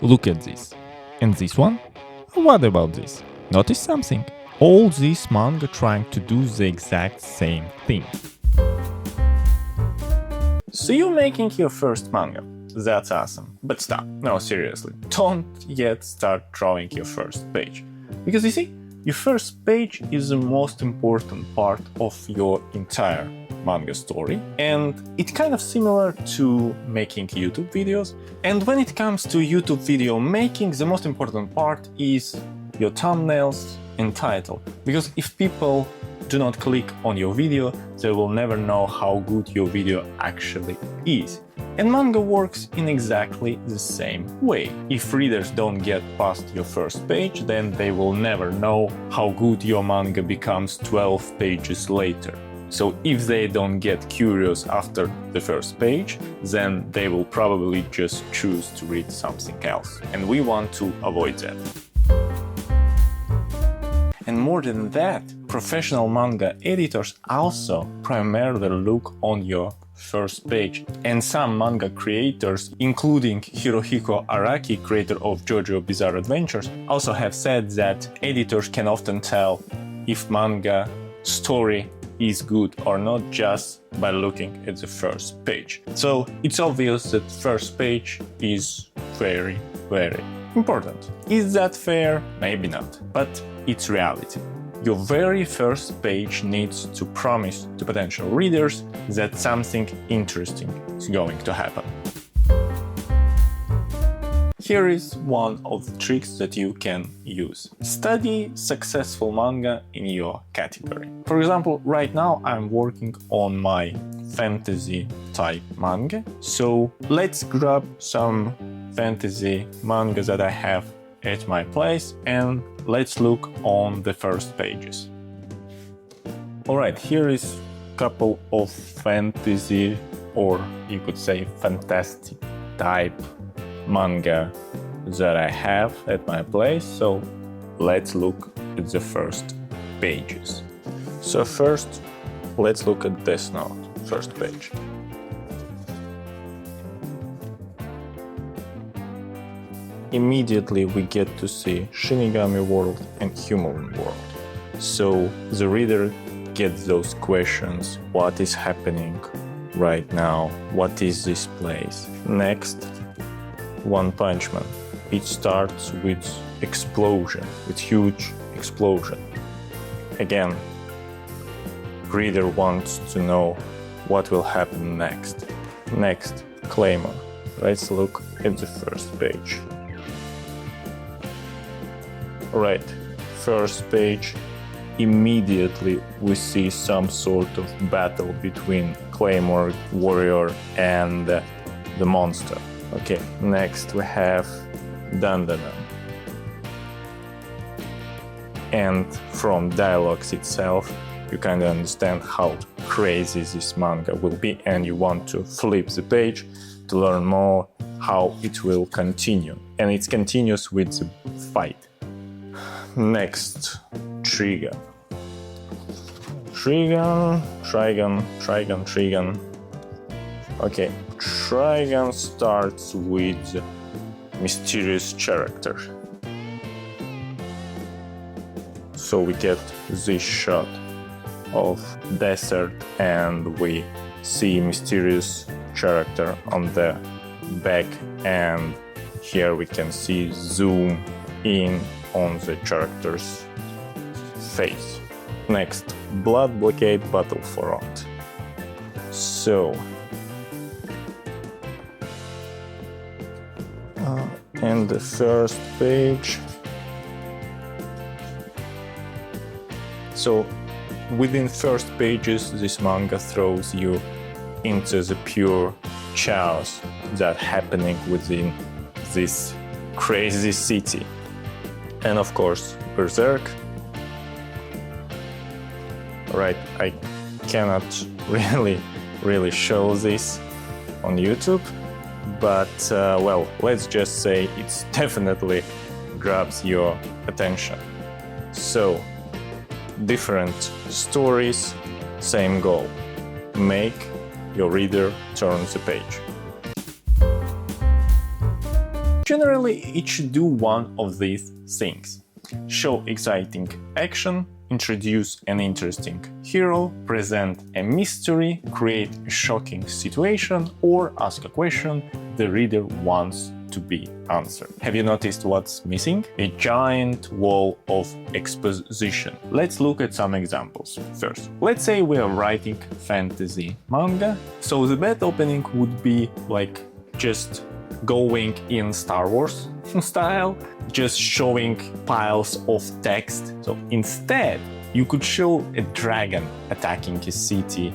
Look at this. And this one? What about this? Notice something? All these manga trying to do the exact same thing. So you're making your first manga. That's awesome. But stop. No, seriously. Don't yet start drawing your first page. Because you see, your first page is the most important part of your entire manga story, and it's kind of similar to making YouTube videos. And when it comes to YouTube video making, the most important part is your thumbnails and title. Because if people do not click on your video, they will never know how good your video actually is. And manga works in exactly the same way. If readers don't get past your first page, then they will never know how good your manga becomes 12 pages later. So if they don't get curious after the first page, then they will probably just choose to read something else. And we want to avoid that. And more than that, professional manga editors also primarily look on your first page. And some manga creators, including Hirohiko Araki, creator of JoJo Bizarre Adventures, also have said that editors can often tell if manga story is good or not just by looking at the first page. So it's obvious that first page is very, very important. Is that fair? Maybe not, but it's reality. Your very first page needs to promise to potential readers that something interesting is going to happen. Here is one of the tricks that you can use. Study successful manga in your category. For example, right now I'm working on my fantasy type manga. So let's grab some fantasy manga that I have at my place and let's look on the first pages. Alright, here is a couple of fantasy, or you could say fantastic type manga that I have at my place. So let's look at the first pages. So first, let's look at Death Note, first page. Immediately we get to see Shinigami world and human world. So the reader gets those questions: what is happening right now? What is this place? Next, One Punch Man. It starts with explosion, with huge explosion. Again, reader wants to know what will happen next. Next, Claymore. Let's look at the first page. Right, first page, immediately we see some sort of battle between Claymore warrior and the monster. Okay, next we have Dandadan. And from dialogues itself, you kind of understand how crazy this manga will be, and you want to flip the page to learn more how it will continue. And it continues with the fight. Next, Trigun. Trigun. Okay, Trigun starts with mysterious character. So we get this shot of desert and we see mysterious character on the back, and here we can see zoom in on the character's face. Next, Blockade Battlefront. So, and the first page. So, within first pages, this manga throws you into the pure chaos that's happening within this crazy city. And of course, Berserk. Right, I cannot really show this on YouTube, but well, let's just say it definitely grabs your attention. So, different stories, same goal. Make your reader turn the page. Generally, it should do one of these things: show exciting action, introduce an interesting hero, present a mystery, create a shocking situation, or ask a question the reader wants to be answered. Have you noticed what's missing? A giant wall of exposition. Let's look at some examples. First, let's say we are writing fantasy manga, so the bad opening would be like just going in Star Wars style, just showing piles of text. So instead, you could show a dragon attacking a city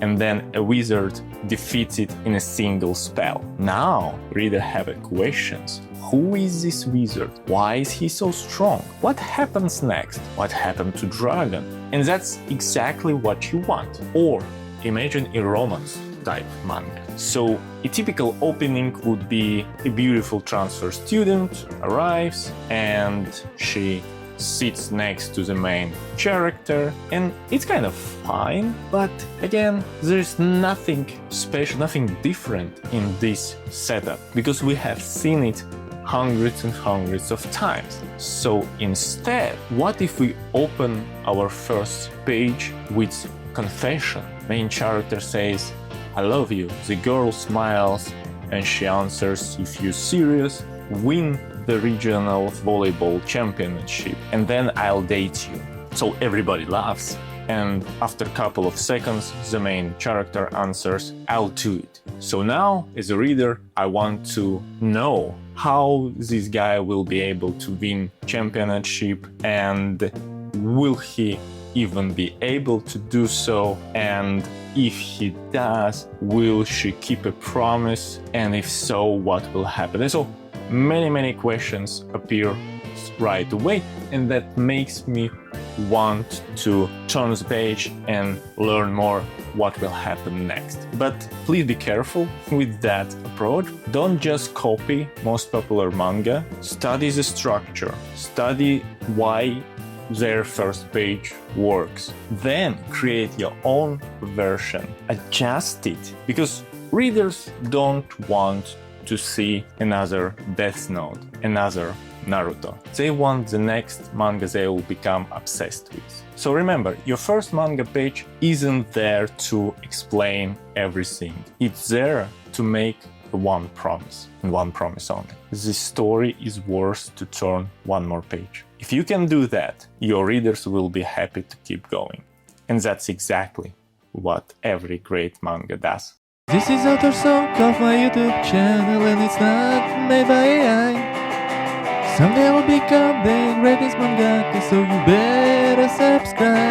and then a wizard defeats it in a single spell. Now, reader have questions. Who is this wizard? Why is he so strong? What happens next? What happened to dragon? And that's exactly what you want. Or imagine a romance type manga. So a typical opening would be a beautiful transfer student arrives and she sits next to the main character, and it's kind of fine, but again, there's nothing special, nothing different in this setup, because we have seen it hundreds and hundreds of times. So instead, what if we open our first page with confession? Main character says, "I love you." The girl smiles and she answers, "If you're serious, win the regional volleyball championship and then I'll date you." So everybody laughs, and after a couple of seconds the main character answers, "I'll do it." So now, as a reader, I want to know how this guy will be able to win championship, and will he even be able to do so, and if he does, will she keep a promise, and if so, what will happen? And so many questions appear right away, and that makes me want to turn the page and learn more what will happen next. But please be careful with that approach. Don't just copy most popular manga. Study the structure, study why their first page works. Then create your own version, adjust it, because readers don't want to see another Death Note, another Naruto. They want the next manga they will become obsessed with. So remember, your first manga page isn't there to explain everything. It's there to make one promise, and one promise only. The story is worth to turn one more page. If you can do that, your readers will be happy to keep going. And that's exactly what every great manga does. This is Author Song of my YouTube channel, and it's not made by AI. Someday I will become the greatest mangaka, so you better subscribe.